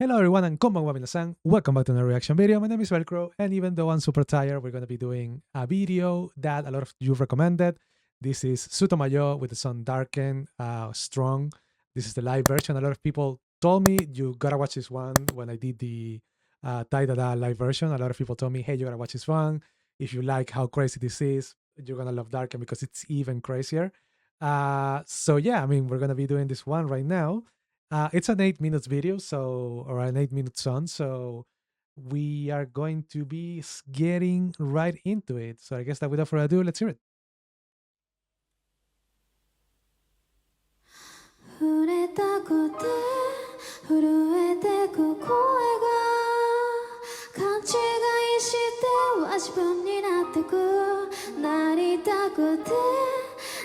Hello everyone and konbanwa minasan. Welcome back to another reaction video. My name is Velcro, and even though I'm super tired, we're going to be doing a video that a lot of you recommended. This is Zutomayo with the song Darken, Strong. This is the live version. A lot of people told me you gotta watch this one when I did the Tai Dada live version. A lot of people told me, hey, you gotta watch this one. If you like how crazy this is, you're gonna love Darken because it's even crazier. So yeah, I mean, we're gonna be doing this one right now. It's an 8 minutes video, or an 8 minute song. So we are going to be getting right into it. So I guess that without further ado, let's hear it. 触れたくて震えてく声が勘違いしては自分になってくなりたくて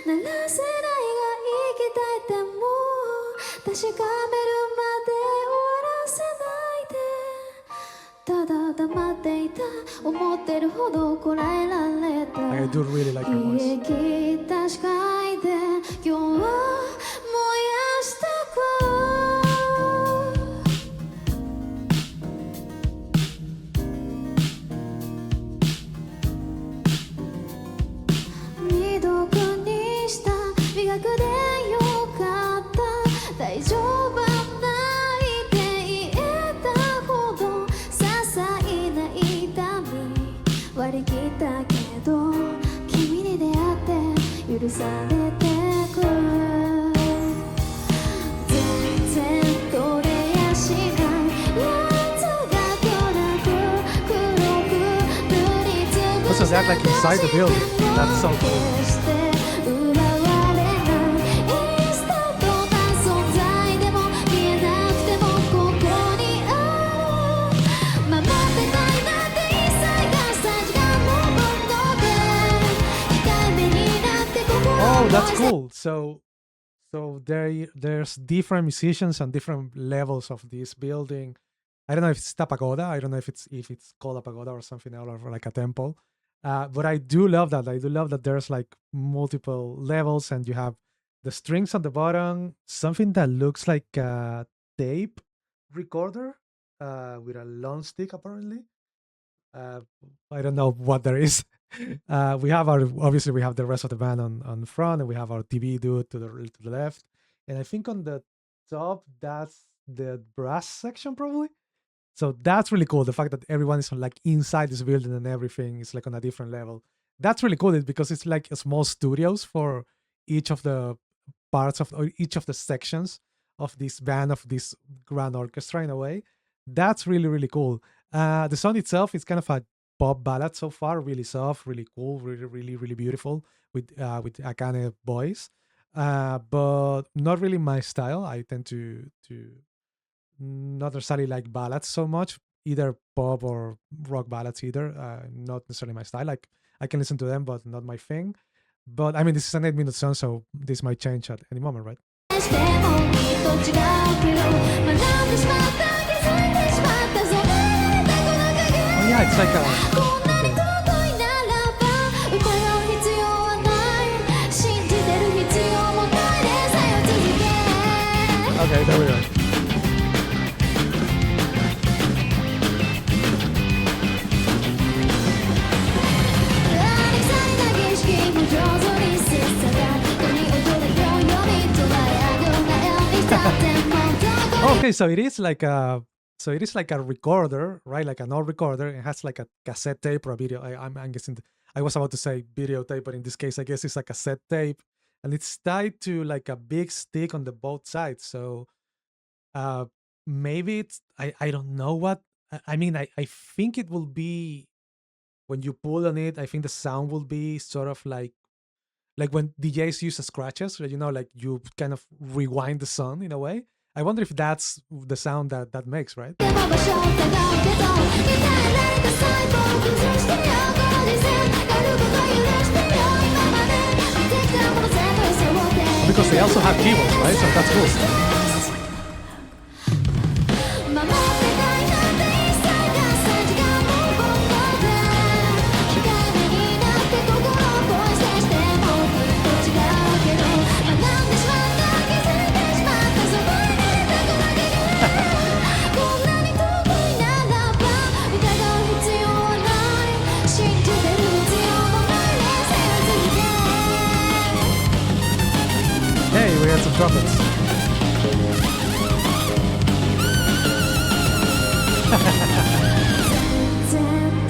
ならせないが生きたいでも確かめるまで終わらせないでただ黙っていた思ってるほどこらえられた I do really like your voice. 冷え切った視界で今日は燃やしたく未読にした美学でよかった大丈夫ないって言えたほど些細な痛み割り切ったけど君に出会って許されてく全然取れやしないやつが暗く黒く塗りつぶ Also, they act like inside the building. That's so cool. 決して奪われないインスタントな存在でも見えなくてもここにある守ってたいなんて一切がさ時間の分度で控えめになって心 Oh, that's cool. So there's different musicians and different levels of this building. I don't know if it's a pagoda. I don't know if it's called a pagoda or something else or like a temple. But I do love that. I do love that there's like multiple levels and you have the strings on the bottom, something that looks like a tape recorder with a long stick apparently. I don't know what there is. We have obviously we have the rest of the band on front, and we have our TV dude to the left, and I think on the top that's the brass section probably. So that's really cool. The fact that everyone is like inside this building and everything is like on a different level. That's really cool because it's like a small studios for each of the parts of or each of the sections of this band of this grand orchestra in a way. That's really cool. The song itself is kind of a pop ballad so far, really soft, really cool, really beautiful with Akane voice, but not really my style. I tend to not necessarily like ballads so much, either pop or rock ballads either. Not necessarily my style. Like I can listen to them, but not my thing. But I mean, this is an 8 minute song, so this might change at any moment, right? してもきっと違うけど学んでしまった気づいてしまったそれでこの影 Oh yeah, it's like a こんなに尊いならば疑う必要はない信じてる必要もないでさよ続け okay. There we go. ありきたりな儀式も上手に切磋琢磨に踊れようより捉えあぐな絵に立ってもどこ Okay, so it is like a recorder, right? Like an old recorder. It has like a cassette tape or a video. I'm guessing. I was about to say videotape, but in this case, I guess it's a cassette tape, and it's tied to like a big stick on the both sides. So maybe it's I don't know what. I mean, I think it will be when you pull on it. I think the sound will be sort of like when DJs use scratches, you know, like you kind of rewind the song in a way. I wonder if that's the sound that makes, right? でも場所を疑うけど鍛えられた細胞を崩してよこの時世やること許してよ今まで見てきたもの全部背負って Because they also have keyboards, right? So that's cool. 守ってたいなんて一切がさ時間も本当で控えめになって心を恋してしてもきっと違うけど学んでしまった気づいてしまったそこに出てくだけこんな trumpets.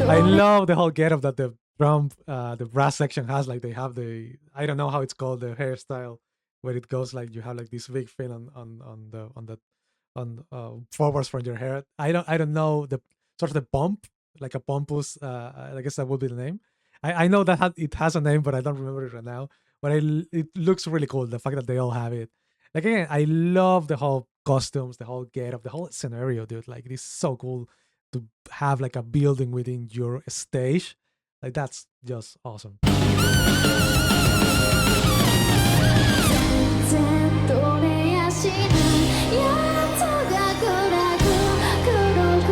I love the whole getup that the the brass section has. Like they have I don't know how it's called, the hairstyle, where it goes like you have like this big thing on forwards from your hair. I don't know the sort of the pump, like a pompous. I guess that would be the name. I know that it has a name, but I don't remember it right now. But it looks really cool. The fact that they all have it. Like again, I love the whole costumes, the whole getup, the whole scenario, dude. Like this is so cool to have like a building within your stage. Like that's just awesome. 全然取れやしないやつが暗く黒く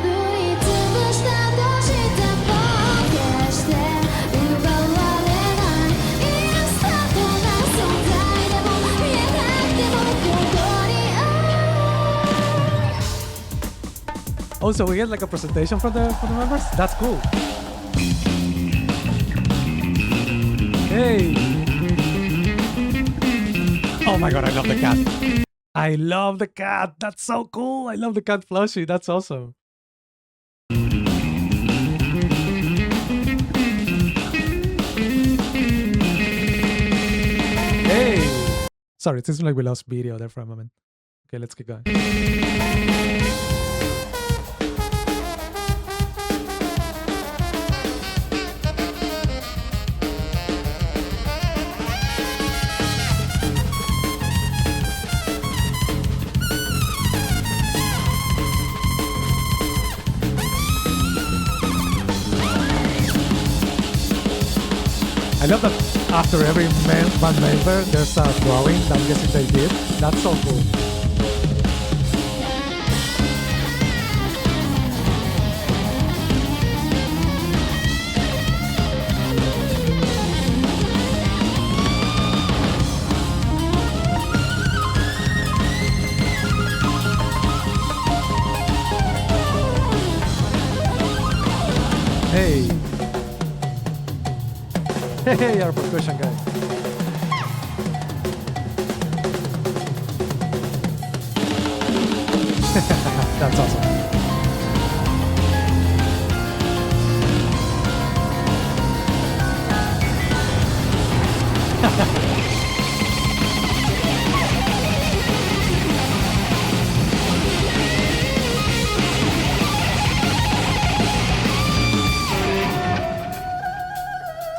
塗りつぶしたとしても決して奪われないインスタントな存在でも見えなくてもここにある Also, we get like a presentation from the members. That's cool. Hey. Oh my god, I love the cat. I love the cat. That's so cool. I love the cat plushie. That's awesome. Hey. Sorry, it seems like we lost video there for a moment. Okay, let's keep going. I love that after every band member there's a drawing that I'm guessing they did. That's so cool. Hey. Hey, our percussion guy. That's awesome.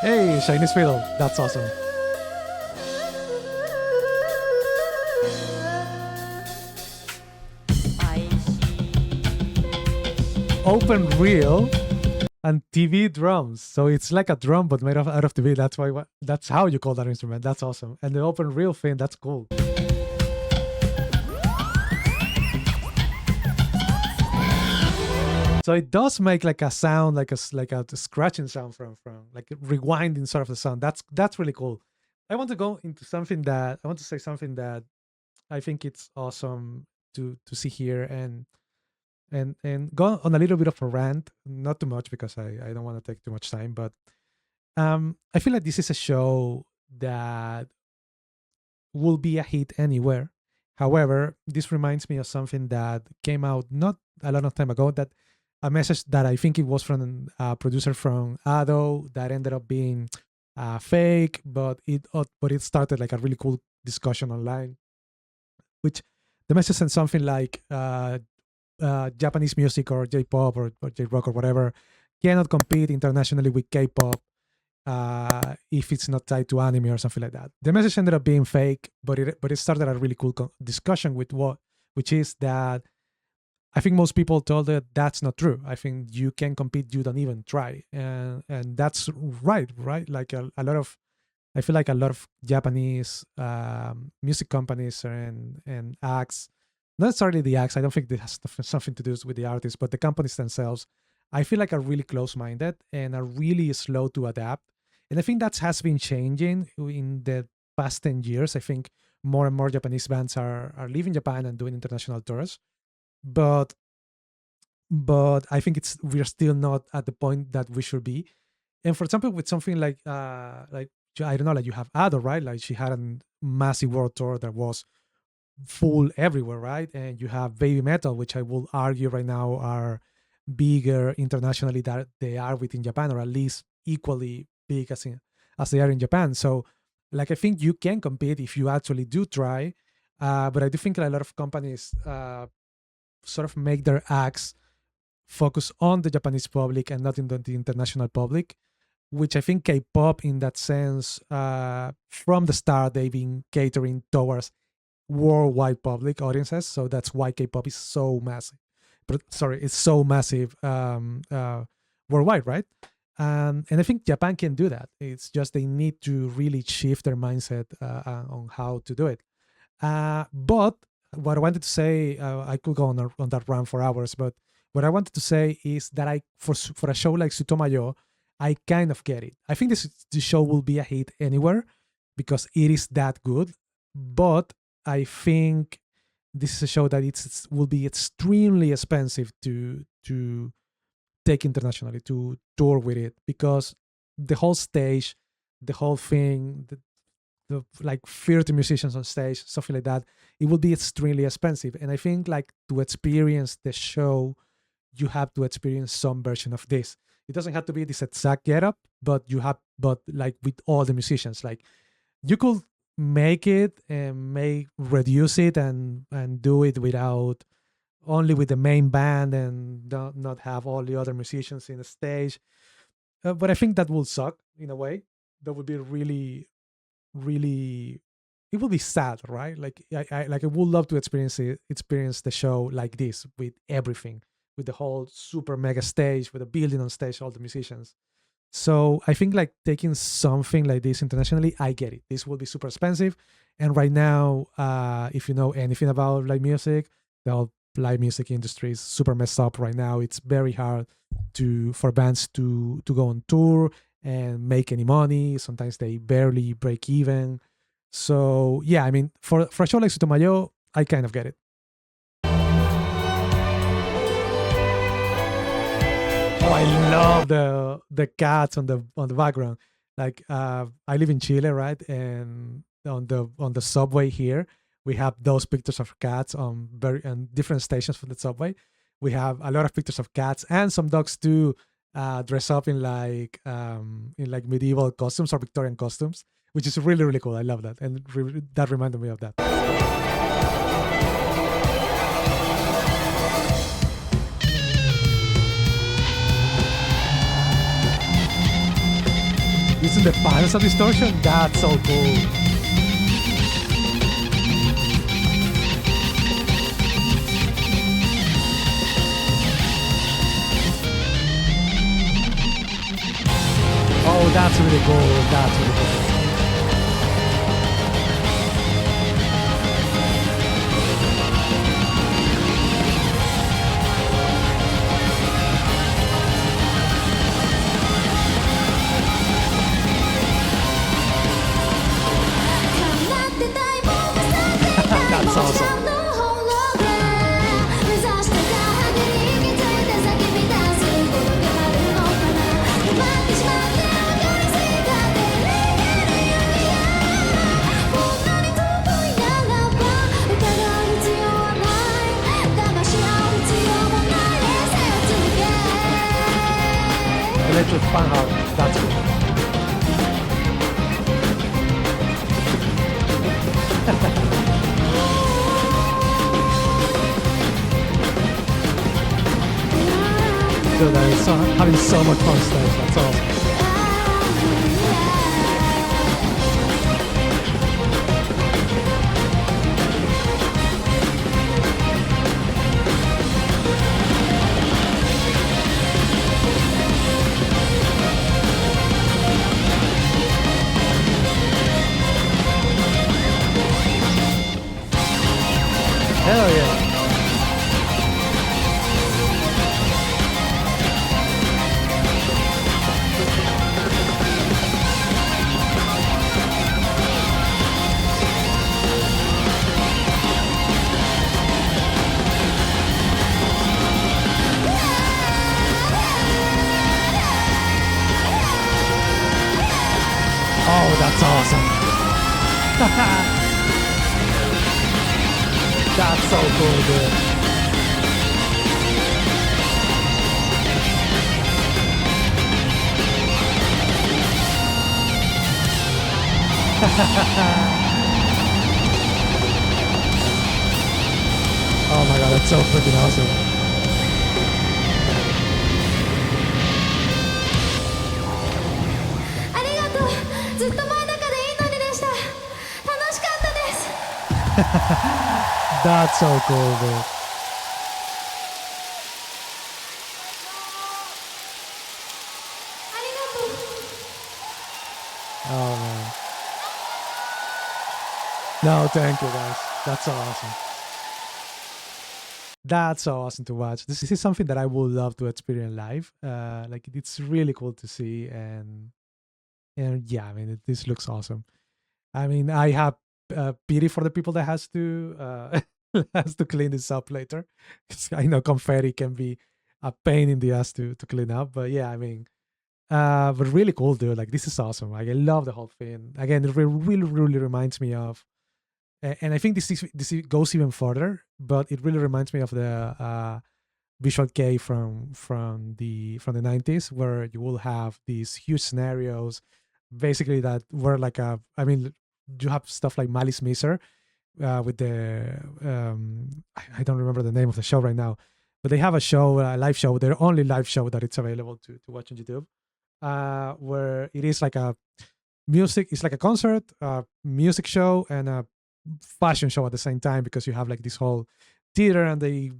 Hey, Chinese fiddle. That's awesome. Open reel and TV drums. So it's like a drum but made out of TV. That's how you call that instrument. That's awesome. And the open reel thing, that's cool. So it does make like a sound, like a scratching sound from like rewinding sort of the sound. That's really cool. I want to go into something that I want to say something that I think it's awesome to see here and go on a little bit of a rant, not too much because I don't want to take too much time, but I feel like this is a show that will be a hit anywhere. However, this reminds me of something that came out not a lot of time ago, that a message that I think it was from a producer from Ado that ended up being fake, but it started like a really cool discussion online, which the message said something like Japanese music or J-pop or J-rock or whatever cannot compete internationally with K-pop if it's not tied to anime or something like that. The message ended up being fake, but it started a really cool discussion which is that I think most people told that that's not true. I think you can compete, you don't even try, and that's right. Like a lot of, I feel like a lot of Japanese music companies and acts, not necessarily the acts. I don't think this has something to do with the artists, but the companies themselves, I feel like are really close-minded and are really slow to adapt. And I think that has been changing in the past 10 years. I think more and more Japanese bands are leaving Japan and doing international tours. But I think we're still not at the point that we should be. And for example, with something like I don't know, like you have Ado, right? Like she had a massive world tour that was full everywhere, right? And you have Baby Metal, which I will argue right now are bigger internationally than they are within Japan, or at least equally big as they are in Japan. So, like, I think you can compete if you actually do try. But I do think a lot of companies sort of make their acts focus on the Japanese public and not in the international public, which I think K-pop, in that sense, from the start, they've been catering towards worldwide public audiences. So that's why K-pop is so massive. But sorry, it's so massive worldwide, right? And I think Japan can do that. It's just they need to really shift their mindset on how to do it. But what I wanted to say, I could go on that run for hours, but what I wanted to say is that for a show like Zutomayo, I kind of get it. I think this show will be a hit anywhere because it is that good. But I think this is a show that will be extremely expensive to take internationally, to tour with it, because the whole stage, the whole thing, the like 30 musicians on stage, something like that, it will be extremely expensive. And I think like to experience the show, you have to experience some version of this. It doesn't have to be this exact getup, but like with all the musicians, like you could make it and reduce it and do it without, only with the main band, and not have all the other musicians in the stage. But I think that will suck in a way. That would be really, really, it will be sad, right? Like I would love to experience the show like this, with everything, with the whole super mega stage, with the building on stage, all the musicians. So I think like taking something like this internationally, I get it. This will be super expensive. And right now, if you know anything about live music, the whole live music industry is super messed up right now. It's very hard for bands to go on tour and make any money. Sometimes they barely break even. So yeah, I mean, for a show like Zutomayo, I kind of get it. Oh, I love the cats on the background. Like I live in Chile, right? And on the subway here, we have those pictures of cats on different stations for the subway. We have a lot of pictures of cats and some dogs too, dress up in like medieval costumes or Victorian costumes, which is really really cool. I love that, and that reminded me of that. Using the panels of distortion, that's so cool. Oh, that's really cool. That's really cool. That's awesome. Electric fun house. That's cool. Dude, I'm having so much fun stage. That's awesome. Hell yeah. That's so cool, dude. Oh my god, that's so freaking awesome. ありがとう。ずっと真ん中でいいのにでした。楽しかったです。That's so cool, dude. Oh man. No, thank you guys. That's so awesome. That's so awesome to watch. This is something that I would love to experience live. Like it's really cool to see, and yeah, I mean, this looks awesome. I mean, I have pity for the people that has to has to clean this up later, because I know confetti can be a pain in the ass to clean up. But yeah, I mean, but really cool, dude. Like this is awesome. Like I love the whole thing. Again, it really reminds me of, and I think this goes even further, but it really reminds me of the Visual Kei from the 90s, where you will have these huge scenarios, basically that were like I mean, you have stuff like Malice Miser with the I don't remember the name of the show right now, but they have a show, a live show, their only live show that it's available to watch on YouTube, where it is like a music, it's like a concert, music show, and a fashion show at the same time, because you have like this whole theater, and they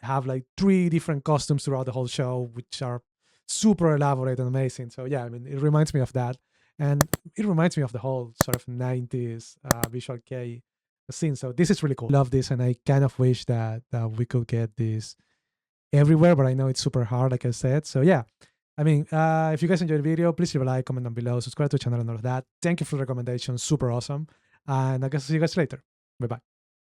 have like 3 different costumes throughout the whole show, which are super elaborate and amazing. So yeah, I mean, it reminds me of that, and it reminds me of the whole sort of 90s Visual Kei scene. So this is really cool. Love this, and I kind of wish that we could get this everywhere, but I know it's super hard, like I said. So yeah, I mean, if you guys enjoyed the video, please leave a like, comment down below, subscribe to the channel, and all of that. Thank you for the recommendation, super awesome, and I guess I'll see you guys later. Bye bye.